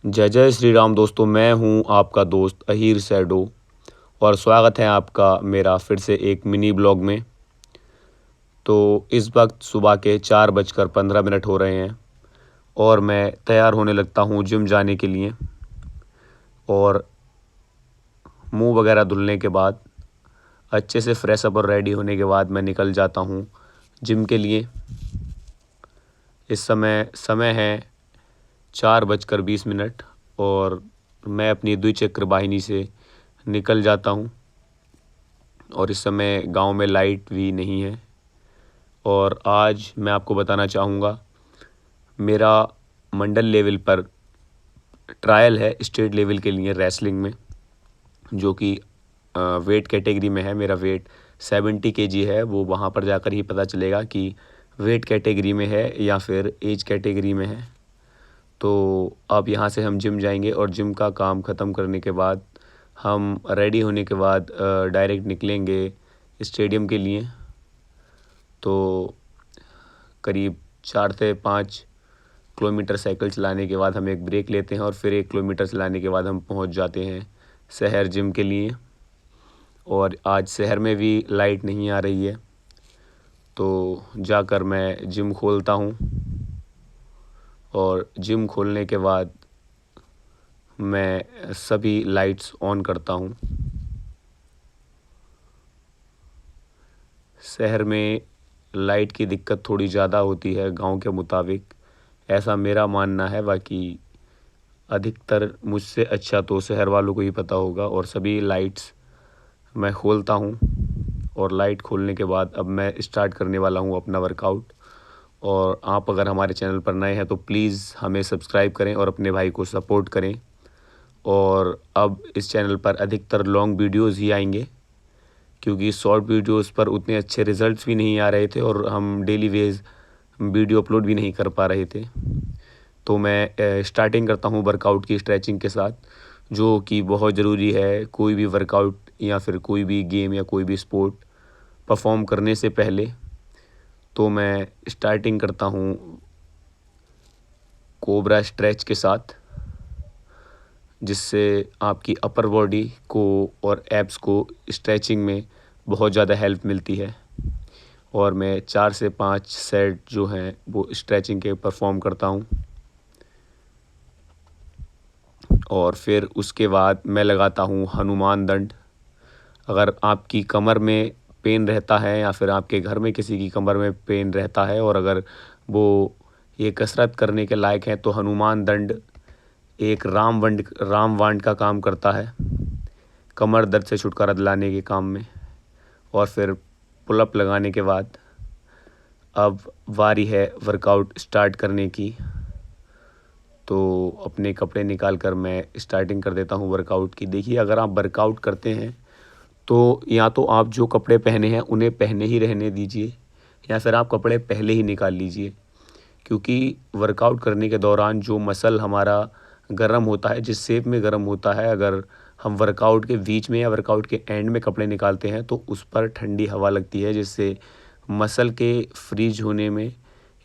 जय जय श्री राम दोस्तों, मैं हूं आपका दोस्त अहीर सैडो और स्वागत है आपका मेरा फिर से एक मिनी ब्लॉग में। तो इस वक्त सुबह के 4:15 हो रहे हैं और मैं तैयार होने लगता हूं जिम जाने के लिए। और मुंह वगैरह धुलने के बाद अच्छे से फ्रेश अप और रेडी होने के बाद मैं निकल जाता हूं जिम के लिए। इस समय है 4:20 और मैं अपनी द्विचक्र वाहिनी से निकल जाता हूं। और इस समय गांव में लाइट भी नहीं है। और आज मैं आपको बताना चाहूँगा, मेरा मंडल लेवल पर ट्रायल है स्टेट लेवल के लिए रेसलिंग में, जो कि वेट कैटेगरी में है। मेरा वेट 70 kg है। वो वहाँ पर जाकर ही पता चलेगा कि वेट कैटेगरी में है या फिर एज कैटेगरी में है। तो अब यहाँ से हम जिम जाएंगे और जिम का काम ख़त्म करने के बाद हम रेडी होने के बाद डायरेक्ट निकलेंगे स्टेडियम के लिए। तो करीब 4 से 5 किलोमीटर साइकिल चलाने के बाद हम एक ब्रेक लेते हैं और फिर 1 किलोमीटर चलाने के बाद हम पहुंच जाते हैं शहर जिम के लिए। और आज शहर में भी लाइट नहीं आ रही है, तो जाकर मैं जिम खोलता हूं। और जिम खोलने के बाद मैं सभी लाइट्स ऑन करता हूं। शहर में लाइट की दिक्कत थोड़ी ज़्यादा होती है गांव के मुताबिक, ऐसा मेरा मानना है। बाकी अधिकतर मुझसे अच्छा तो शहर वालों को ही पता होगा। और सभी लाइट्स मैं खोलता हूँ और लाइट खोलने के बाद अब मैं स्टार्ट करने वाला हूँ अपना वर्कआउट। और आप अगर हमारे चैनल पर नए हैं तो प्लीज़ हमें सब्सक्राइब करें और अपने भाई को सपोर्ट करें। और अब इस चैनल पर अधिकतर लॉन्ग वीडियोस ही आएंगे, क्योंकि शॉर्ट वीडियोस पर उतने अच्छे रिजल्ट्स भी नहीं आ रहे थे और हम डेली वेज वीडियो अपलोड भी नहीं कर पा रहे थे। तो मैं स्टार्टिंग करता हूँ वर्कआउट की स्ट्रेचिंग के साथ, जो कि बहुत ज़रूरी है कोई भी वर्कआउट या फिर कोई भी गेम या कोई भी स्पोर्ट परफॉर्म करने से पहले। तो मैं स्टार्टिंग करता हूँ कोबरा स्ट्रेच के साथ, जिससे आपकी अपर बॉडी को और एब्स को स्ट्रेचिंग में बहुत ज़्यादा हेल्प मिलती है। और मैं 4 से 5 सेट जो हैं वो स्ट्रेचिंग के परफॉर्म करता हूँ। और फिर उसके बाद मैं लगाता हूँ हनुमान दंड। अगर आपकी कमर में पेन रहता है या फिर आपके घर में किसी की कमर में पेन रहता है और अगर वो ये कसरत करने के लायक है, तो हनुमान दंड एक रामबाण का काम करता है कमर दर्द से छुटकारा दिलाने के काम में। और फिर पुलअप लगाने के बाद अब बारी है वर्कआउट स्टार्ट करने की। तो अपने कपड़े निकाल कर मैं स्टार्टिंग कर देता हूँ वर्कआउट की। देखिए, अगर आप वर्कआउट करते हैं तो या तो आप जो कपड़े पहने हैं उन्हें पहने ही रहने दीजिए या फिर आप कपड़े पहले ही निकाल लीजिए। क्योंकि वर्कआउट करने के दौरान जो मसल हमारा गर्म होता है, जिस शेप में गर्म होता है, अगर हम वर्कआउट के बीच में या वर्कआउट के एंड में कपड़े निकालते हैं तो उस पर ठंडी हवा लगती है, जिससे मसल के फ्रीज होने में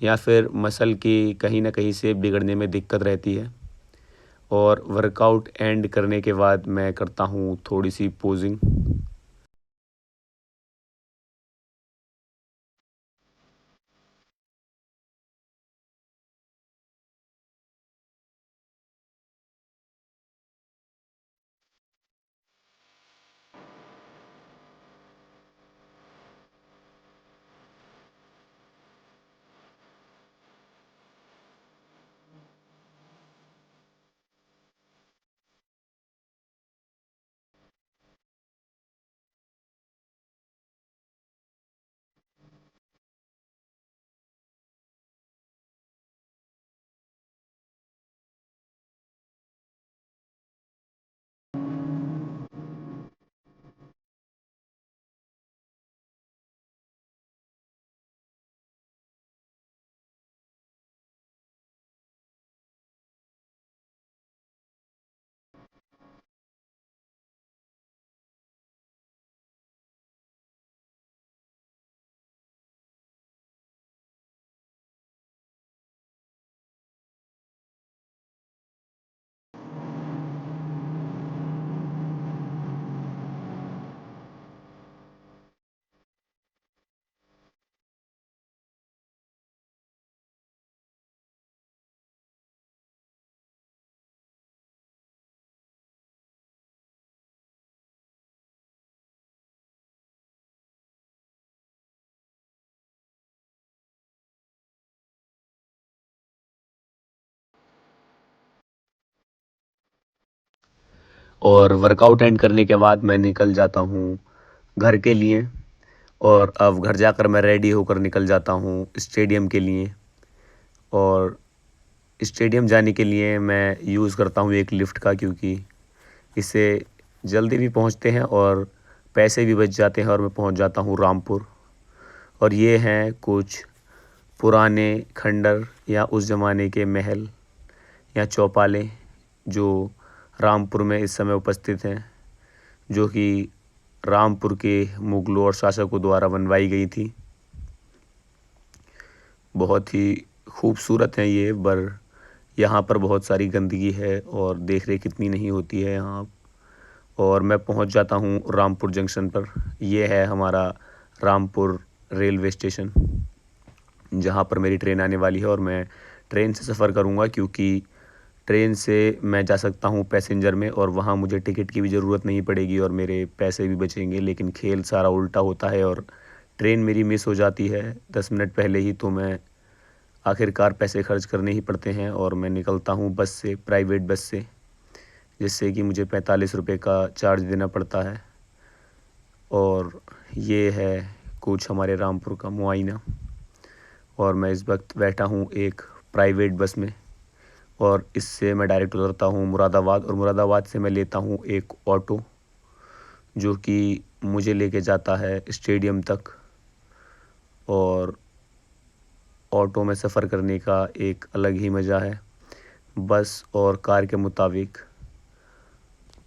या फिर मसल की कहीं ना कहीं शेप बिगड़ने में दिक्कत रहती है। और वर्कआउट एंड करने के बाद मैं करता हूँ थोड़ी सी पोजिंग। और वर्कआउट एंड करने के बाद मैं निकल जाता हूँ घर के लिए। और अब घर जाकर मैं रेडी होकर निकल जाता हूँ स्टेडियम के लिए। और स्टेडियम जाने के लिए मैं यूज़ करता हूँ एक लिफ्ट का, क्योंकि इससे जल्दी भी पहुँचते हैं और पैसे भी बच जाते हैं और मैं पहुँच जाता हूँ रामपुर। और ये हैं कुछ पुराने खंडर या उस ज़माने के महल या चौपालें जो रामपुर में इस समय उपस्थित हैं, जो कि रामपुर के मुगलों और शासकों द्वारा बनवाई गई थी। बहुत ही खूबसूरत हैं ये, पर यहाँ पर बहुत सारी गंदगी है और देख रेख इतनी नहीं होती है यहाँ। और मैं पहुँच जाता हूँ रामपुर जंक्शन पर। ये है हमारा रामपुर रेलवे स्टेशन, जहाँ पर मेरी ट्रेन आने वाली है। और मैं ट्रेन से सफ़र करूँगा, क्योंकि ट्रेन से मैं जा सकता हूँ पैसेंजर में और वहाँ मुझे टिकट की भी ज़रूरत नहीं पड़ेगी और मेरे पैसे भी बचेंगे। लेकिन खेल सारा उल्टा होता है और ट्रेन मेरी मिस हो जाती है 10 मिनट पहले ही, तो मैं आखिरकार पैसे खर्च करने ही पड़ते हैं। और मैं निकलता हूँ बस से, प्राइवेट बस से, जिससे कि मुझे 45 रुपये का चार्ज देना पड़ता है। और ये है कुछ हमारे रामपुर का मुआयना। और मैं इस वक्त बैठा हूँ एक प्राइवेट बस में और इससे मैं डायरेक्ट उतरता हूँ मुरादाबाद। और मुरादाबाद से मैं लेता हूँ एक ऑटो, जो कि मुझे लेके जाता है स्टेडियम तक। और ऑटो में सफ़र करने का एक अलग ही मज़ा है। बस और कार के मुताबिक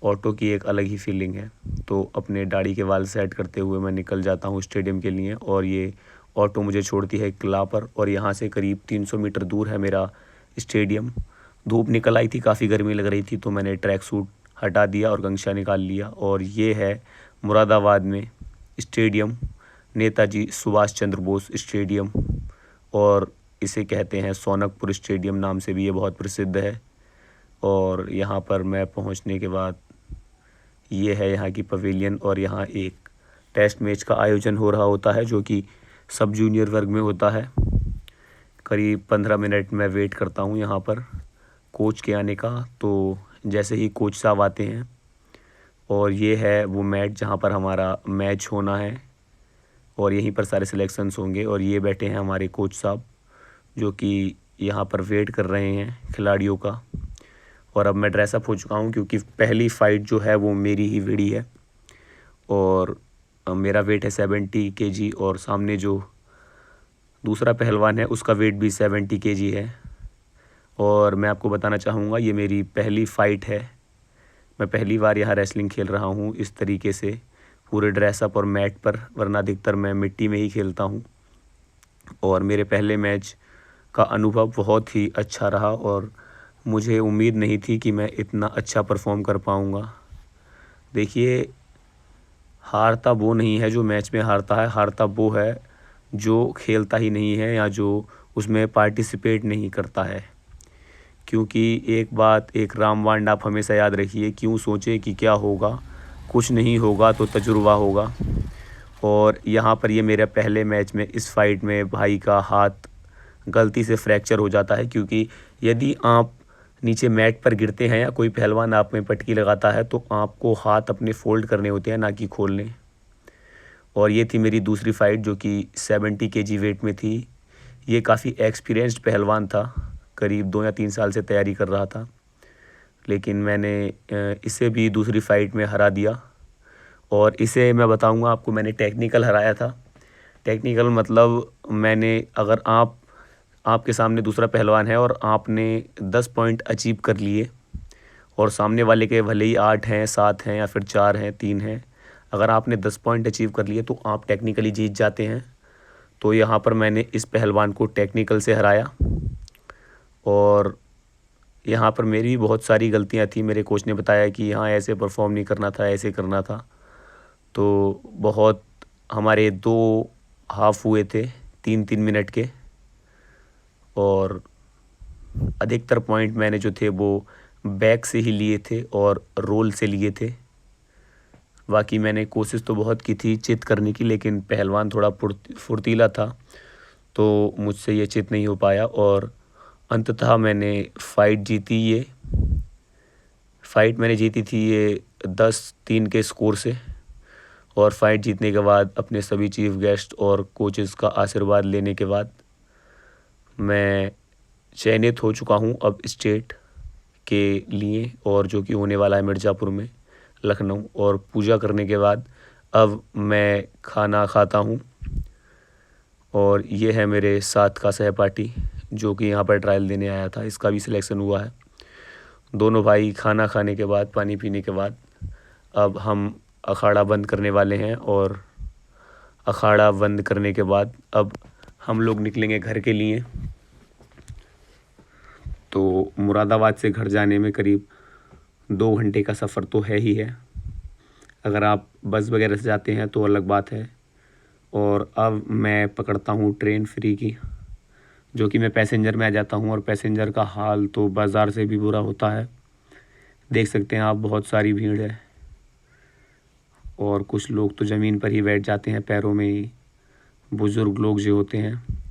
ऑटो की एक अलग ही फीलिंग है। तो अपने दाढ़ी के बाल सेट करते हुए मैं निकल जाता हूँ स्टेडियम के लिए। और ये ऑटो मुझे छोड़ती है किला पर, और यहाँ से करीब 300 मीटर दूर है मेरा स्टेडियम। धूप निकल आई थी, काफ़ी गर्मी लग रही थी, तो मैंने ट्रैक सूट हटा दिया और गमछा निकाल लिया। और ये है मुरादाबाद में स्टेडियम, नेताजी सुभाष चंद्र बोस स्टेडियम, और इसे कहते हैं सोनकपुर स्टेडियम नाम से भी ये बहुत प्रसिद्ध है। और यहाँ पर मैं पहुँचने के बाद ये है यहाँ की पवेलियन, और यहाँ एक टेस्ट मैच का आयोजन हो रहा होता है, जो कि सब जूनियर वर्ग में होता है। करीब 15 मिनट मैं वेट करता हूँ यहाँ पर कोच के आने का। तो जैसे ही कोच साहब आते हैं, और ये है वो मैच जहाँ पर हमारा मैच होना है, और यहीं पर सारे सिलेक्शंस होंगे। और ये बैठे हैं हमारे कोच साहब, जो कि यहाँ पर वेट कर रहे हैं खिलाड़ियों का। और अब मैं ड्रेसअप हो चुका हूँ, क्योंकि पहली फ़ाइट जो है वो मेरी ही वीडी है। और मेरा वेट है 70 kg, और सामने जो दूसरा पहलवान है उसका वेट भी 70 kg है। और मैं आपको बताना चाहूँगा, ये मेरी पहली फ़ाइट है। मैं पहली बार यहाँ रेसलिंग खेल रहा हूँ इस तरीके से, पूरे ड्रेसअप और मैट पर, वरना अधिकतर मैं मिट्टी में ही खेलता हूँ। और मेरे पहले मैच का अनुभव बहुत ही अच्छा रहा, और मुझे उम्मीद नहीं थी कि मैं इतना अच्छा परफॉर्म कर पाऊँगा। देखिए, हारता वो नहीं है जो मैच में हारता है, हारता वो है जो खेलता ही नहीं है या जो उसमें पार्टिसिपेट नहीं करता है। क्योंकि एक बात, एक रामबाण आप हमेशा याद रखिए, क्यों सोचे कि क्या होगा, कुछ नहीं होगा तो तजुर्बा होगा। और यहाँ पर ये मेरे पहले मैच में, इस फाइट में भाई का हाथ गलती से फ्रैक्चर हो जाता है। क्योंकि यदि आप नीचे मैट पर गिरते हैं या कोई पहलवान आप में पटकी लगाता है, तो आपको हाथ अपने फोल्ड करने होते हैं, ना कि खोलने। और ये थी मेरी दूसरी फ़ाइट, जो कि 70 kg वेट में थी। ये काफ़ी एक्सपीरियंस्ड पहलवान था, करीब 2 या 3 साल से तैयारी कर रहा था, लेकिन मैंने इसे भी दूसरी फ़ाइट में हरा दिया। और इसे मैं बताऊंगा आपको, मैंने टेक्निकल हराया था। टेक्निकल मतलब मैंने, अगर आपके सामने दूसरा पहलवान है और आपने 10 पॉइंट अचीव कर लिए, और सामने वाले के भले ही 8 हैं, 7 हैं या फिर 4 हैं, 3 हैं, अगर आपने 10 पॉइंट अचीव कर लिए तो आप टेक्निकली जीत जाते हैं। तो यहाँ पर मैंने इस पहलवान को टेक्निकल से हराया। और यहाँ पर मेरी भी बहुत सारी गलतियाँ थी। मेरे कोच ने बताया कि यहाँ ऐसे परफॉर्म नहीं करना था, ऐसे करना था। तो बहुत, हमारे 2 हाफ हुए थे 3-3 मिनट के, और अधिकतर पॉइंट मैंने जो थे वो बैक से ही लिए थे और रोल से लिए थे। बाकी मैंने कोशिश तो बहुत की थी चित करने की, लेकिन पहलवान थोड़ा फुर्तीला था, तो मुझसे ये चित नहीं हो पाया। और अंततः मैंने फ़ाइट जीती। ये फ़ाइट मैंने जीती थी ये 10-3 के स्कोर से। और फाइट जीतने के बाद अपने सभी चीफ गेस्ट और कोचेस का आशीर्वाद लेने के बाद मैं चयनित हो चुका हूँ अब स्टेट के लिए, और जो कि होने वाला है मिर्ज़ापुर में, लखनऊ। और पूजा करने के बाद अब मैं खाना खाता हूँ। और ये है मेरे साथ का सहपाठी जो कि यहाँ पर ट्रायल देने आया था, इसका भी सिलेक्शन हुआ है। दोनों भाई खाना खाने के बाद, पानी पीने के बाद अब हम अखाड़ा बंद करने वाले हैं। और अखाड़ा बंद करने के बाद अब हम लोग निकलेंगे घर के लिए। तो मुरादाबाद से घर जाने में करीब 2 घंटे का सफ़र तो है ही है। अगर आप बस वगैरह से जाते हैं तो अलग बात है। और अब मैं पकड़ता हूँ ट्रेन फ्री की, जो कि मैं पैसेंजर में आ जाता हूँ। और पैसेंजर का हाल तो बाज़ार से भी बुरा होता है, देख सकते हैं आप, बहुत सारी भीड़ है। और कुछ लोग तो ज़मीन पर ही बैठ जाते हैं, पैरों में ही, बुज़ुर्ग लोग जो होते हैं।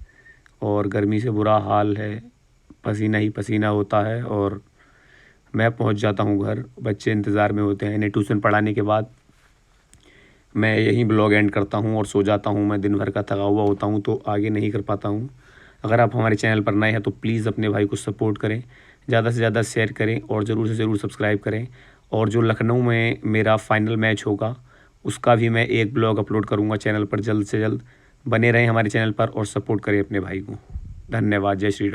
और गर्मी से बुरा हाल है, पसीना ही पसीना होता है। और मैं पहुंच जाता हूं घर, बच्चे इंतज़ार में होते हैं। इन्हें ट्यूशन पढ़ाने के बाद मैं यहीं ब्लॉग एंड करता हूं और सो जाता हूं। मैं दिन भर का थका हुआ होता हूं तो आगे नहीं कर पाता हूं। अगर आप हमारे चैनल पर नए हैं तो प्लीज़ अपने भाई को सपोर्ट करें, ज़्यादा से ज़्यादा शेयर करें और ज़रूर से ज़रूर सब्सक्राइब करें। और जो लखनऊ में मेरा फाइनल मैच होगा उसका भी मैं एक ब्लॉग अपलोड करूँगा चैनल पर जल्द से जल्द। बने रहें हमारे चैनल पर और सपोर्ट करें अपने भाई को। धन्यवाद। जय श्री राम।